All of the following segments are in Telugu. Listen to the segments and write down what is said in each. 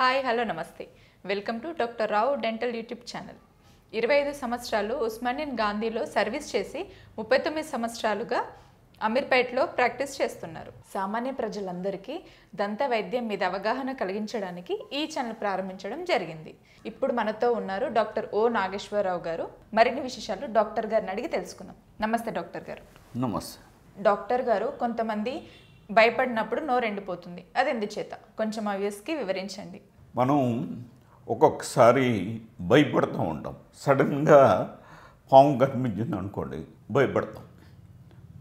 హాయ్ హలో నమస్తే welcome to doctor Rao dental YouTube channel 25 సంవత్సరాలు ఉస్మానియన్ గాంధీలో సర్వీస్ చేసి 39 సంవత్సరాలుగా అమీర్పేటలో ప్రాక్టీస్ చేస్తున్నారు. సామాన్య ప్రజలందరికీ దంత వైద్యం మీద అవగాహన కలిగించడానికి ఈ ఛానల్ ప్రారంభించడం జరిగింది. ఇప్పుడు మనతో ఉన్నారు డాక్టర్ ఓ నాగేశ్వరరావు గారు. మరిన్ని విశేషాలు డాక్టర్ గారిని అడిగి తెలుసుకుందాం. నమస్తే డాక్టర్ గారు. నమస్తే డాక్టర్ గారు, కొంతమంది భయపడినప్పుడు నోరు ఎండిపోతుంది, అది ఎందుచేత కొంచెం ఆ వ్యూస్కి వివరించండి. మనం ఒక్కొక్కసారి భయపడుతూ ఉంటాం. సడన్గా పాము కనిపించింది అనుకోండి,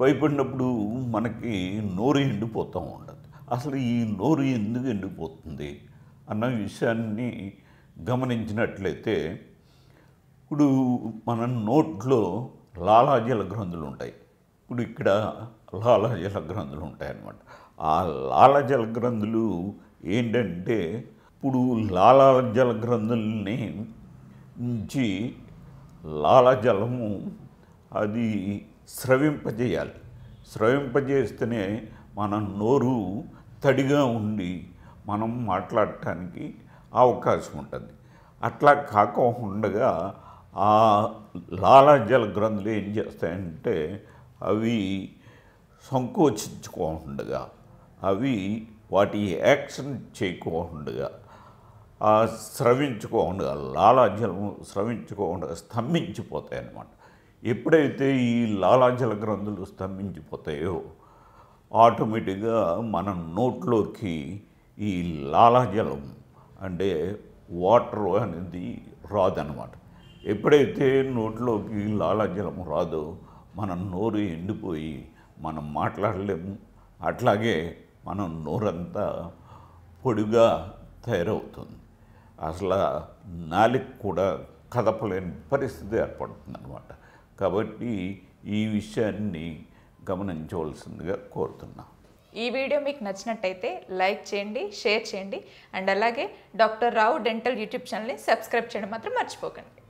భయపడినప్పుడు మనకి నోరు ఎండిపోతూ ఉండదు. అసలు ఈ నోరు ఎందుకు ఎండిపోతుంది అన్న విషయాన్ని గమనించినట్లయితే, ఇప్పుడు మన నోట్లో లాలాజల గ్రంథులు ఉంటాయి. ఇప్పుడు ఇక్కడ లాలాజల గ్రంథులు ఉంటాయన్నమాట. ఆ లాలాజల గ్రంథులు ఏంటంటే, ఇప్పుడు లాలాజల గ్రంథుల్ని నుంచి లాలాజలము అది స్రవింపజేయాలి. స్రవింపజేస్తేనే మన నోరు తడిగా ఉండి మనం మాట్లాడటానికి అవకాశం ఉంటుంది. అట్లా కాకుండా ఆ లాలాజల గ్రంథులు ఏం చేస్తాయంటే, అవి సంకోచించుకోకుండా, అవి వాటి యాక్షన్ చేయకోకుండా, స్రవించుకోకుండా, లాలాజలం స్రవించుకోకుండా స్తంభించిపోతాయి అన్నమాట. ఎప్పుడైతే ఈ లాలాజల గ్రంథులు స్తంభించిపోతాయో ఆటోమేటిక్గా మన నోట్లోకి ఈ లాలాజలం అంటే వాటర్ అనేది రాదన్నమాట. ఎప్పుడైతే నోట్లోకి లాలాజలం రాదో మన నోరు ఎండిపోయి మనం మాట్లాడలేము. అట్లాగే మన నోరంతా పొడిగా తయారవుతుంది. అసలు నాలుక కూడా కదపలేని పరిస్థితి ఏర్పడుతుంది అన్నమాట. కాబట్టి ఈ విషయాన్ని గమనించవలసిందిగా కోరుతున్నా. ఈ వీడియో మీకు నచ్చినట్టయితే లైక్ చేయండి, షేర్ చేయండి, అండ్ అలాగే డాక్టర్ రావు డెంటల్ యూట్యూబ్ ఛానల్ని సబ్స్క్రైబ్ చేయడం మాత్రం మర్చిపోకండి.